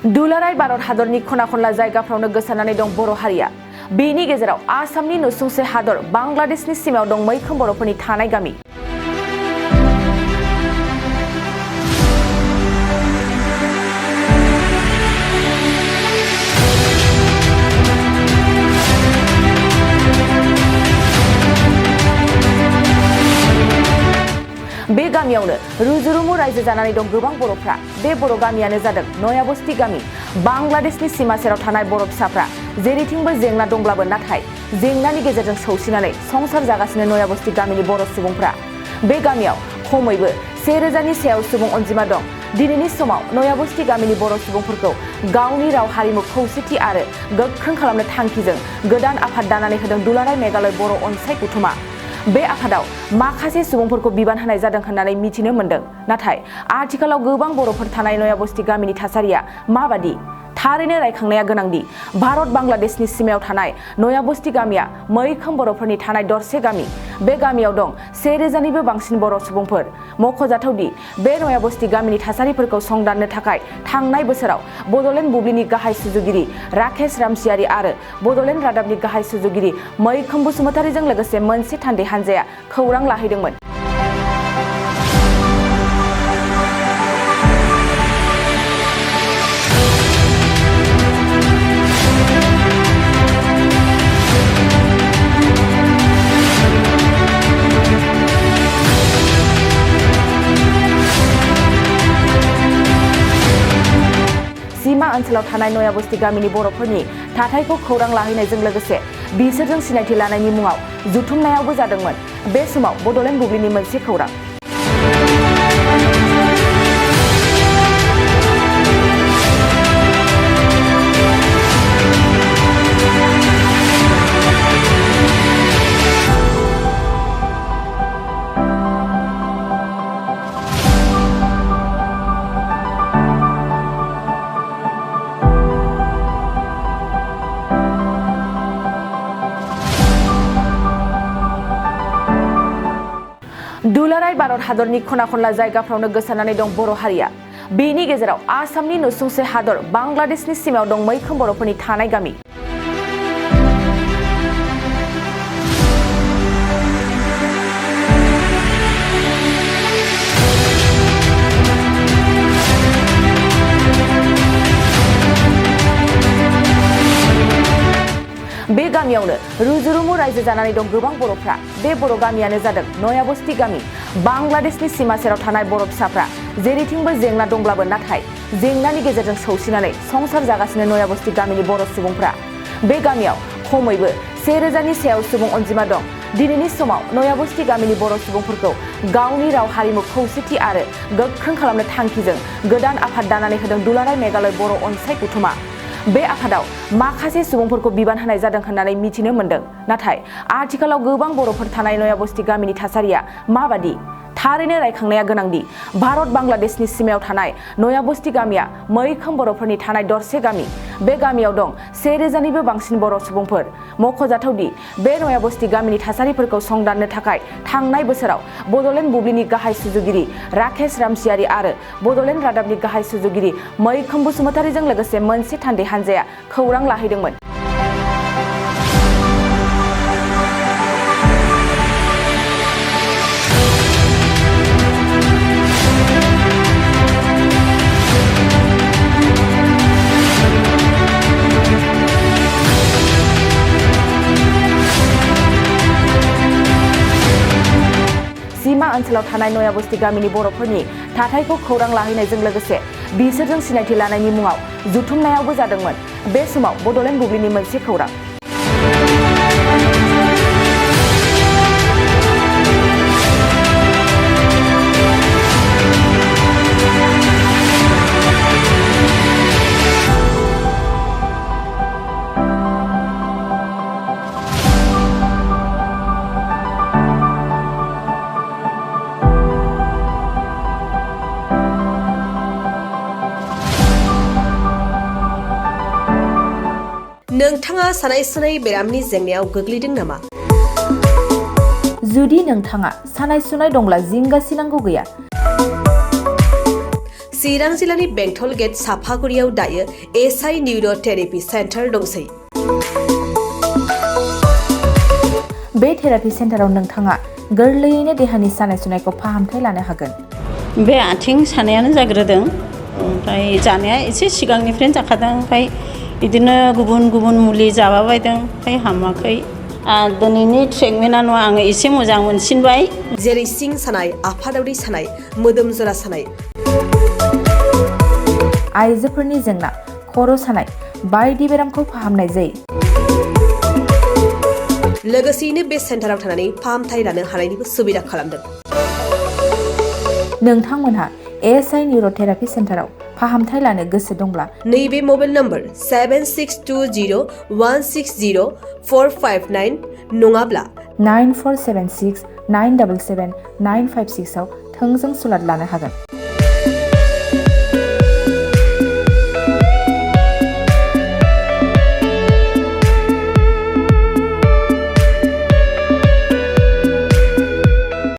दुलाराय भारत हादरनि खना खनला जायगाफ्रावनो गोसारनानै दं बर' हारिया। बेनि गेजेराव आसामनि नसुंसे हादर बांलादेशनि सिमायाव दं मैखोम बर'फोरनि थानाय गामि। बे गामियावनो रुजुरुमु रायजो जानानै दं गोबां बर'फ्रा। बे बर' गामियानो जादों नयाबस्ति गामि। बांलादेशनि सिमा सेराव थानाय बर' फिसाफ्रा जेरैथिंबो जेंना दंब्लाबो नाथाय जेंनानि गेजेरजों सौसिनानै संसार जागासिनो नयाबस्ति गामिनि बर' सुबुंफ्रा। बे गामियाव खमैबो 1000नि सायाव सुबुं अनजिमा दं। दिनैनि समाव नयाबस्ति गामिनि बर' सुबुंफोरखौ गावनि राव हारिमु खौसेथि आरो गोख्रों खालामनो थांखिजों गोदान आफाद दानानै होदों दुलाराय मेघालय बर' अनसाय गौथुमा। बे आफादाव माखासे सुबुंफोरखौ बिबान होनाय जादों होननानै मिथिनो मोन्दों। नाथाय आथिखालाव गोबां बर'फोर थानाय नयाबस्ति गामिनि थासारिया माबादि? थारैनो रायखांनाया गोनांदि भारत बांलादेशनि सिमायाव थानाय नयाबस्ति गामिया मैखोम बर'फोरनि थानाय दरसे गामि। बे गामियाव दं 1000निबो बांसिन बर' सुबुंफोर। मख'जाथावदि बे नयाबस्ति गामिनि थासारिफोरखौ संदाननो थाखाय थांनाय बोसोराव बड'लेण्ड बुब्लिनि गाहाय सुजुगिरि राकेश रामसियारि आरो बड'लेण्ड रादाबनि गाहाय सुजुगिरि मैखोम बसुमतारीजों लोगोसे मोनसे थान्दै हानजाया खौरां लाहैदोंमोन। सीमा ओनसोलाव थानाय नयाबस्ति गामिनि बर'फोरनि थाथायखौ खौरां लाहैनायजों लोगोसे बिसोरजों सिनायथि लानायनि मुङाव जुथुमनायावबो जादोंमोन। बे समाव बड'लेण्ड बुब्लिनि मोनसे खौरां। दुलाराय भारत हादरनि खना खनला जायगाफ्रावनो गोसारनानै दं बर' हारिया। बेनि गेजेराव आसामनि नसुंसे हादर बांलादेशनि सिमायाव दं मैखोम बर'फोरनि थानाय गामि। बे गामियावनो रुजुरुमु रायजो जानानै दं गोबां बर'फ्रा। बे बर' गामियानो जादों नयाबस्ति गामि। बांलादेशनि सिमा सेराव थानाय बर' फिसाफ्रा जेरैथिंबो जेंना दंब्लाबो नाथाय जेंनानि गेजेरजों सौसिनानै संसार जागासिनो नयाबस्ति गामिनि बर' सुबुंफ्रा। बे गामियाव खमैबो 1000नि सायाव सुबुं अनजिमा दं। दिनैनि समाव नयाबस्ति गामिनि बर' सुबुंफोरखौ गावनि राव हारिमु खौसेथि आरो गोख्रों खालामनो थांखिजों गोदान आफाद दानानै होदों दुलाराय मेघालय बर' अनसाय गौथुमा। बे आफादाव माखासे सुबुंफोरखौ बिबान होनाय जादों होननानै मिथिनो मोन्दों। नाथाय आथिखालाव गोबां बर'फोर थानाय नयाबस्ति गामिनि थासारिया माबादि? थारैनो रायखांनाया गोनांदि भारत बांलादेशनि सिमायाव थानाय नयाबस्ति गामिया मैखोम बर'फोरनि थानाय दरसे गामि। बे गामियाव दं 1000निबो बांसिन बर' सुबुंफोर। मख'जाथावदि बे नयाबस्ति गामिनि थासारिफोरखौ संदाननो थाखाय थांनाय बोसोराव बड'लेण्ड बुब्लिनि गाहाय सुजुगिरि राकेश रामसियारि आरो बड'लेण्ड रादाबनि गाहाय सुजुगिरि मैखोम बसुमतारीजों लोगोसे मोनसे थान्दै हानजाया खौरां लाहैदोंमोन। सीमा ओनसोलाव थानाय नयाबस्ति गामिनि बर'फोरनि थाथायखौ खौरां लाहैनायजों लोगोसे बिसोरजों सिनायथि लानायनि मुङाव जुथुमनायावबो जादोंमोन। बे समाव बड'लेण्ड बुब्लिनि मोनसे खौरां। नोंथाङा सानाय सुनाय बेरामनि जेंनायाव गोग्लैदों नामा? जुदि नोंथाङा सानाय सुनाय दंब्ला जिंगा सिनांगौ गैया। चिरां जिल्लानि बेंटल गेट साफागुरियाव दायो एसआइ निउर' थेरापि सेन्टार दंसै। बे थेरापि सेन्टाराव नोंथाङा गोरलैयैनो देहानि सानाय सुनायखौ फाहामथाय लानो हागोन। बे आथिं सानायानो जाग्रोदों, ओमफ्राय जानाया एसे सिगांनिफ्रायनो जाखादों, ओमफ्राय बिदिनो गुबुन गुबुन मुलि जाबाबायदों, ओमफ्राय हामाखै। दिनैनि ट्रिटमेन्टआ आङो एसे मोजां मोनसिनबाय। जेरै सिं सानाय, आफादावरि सानाय, मोदोम जरा सानाय, आइजोफोरनि जेंना, खर' सानाय बायदि बेरामखौ फाहामनाय जायो। लोगोसेयैनो बे सेन्टाराव थानानै फाहामथाय लानो हानायनिबो सुबिदा खालामदों। नोंथांमोनहा एसआइ निउर' थेरापि सेन्टाराव फाहामथाय लानो गोसो दंब्ला नैबे मबाइल नम्बर 7620160459 नङाब्ला 9476977956 आव थोंजों सुलाद लानो हागोन।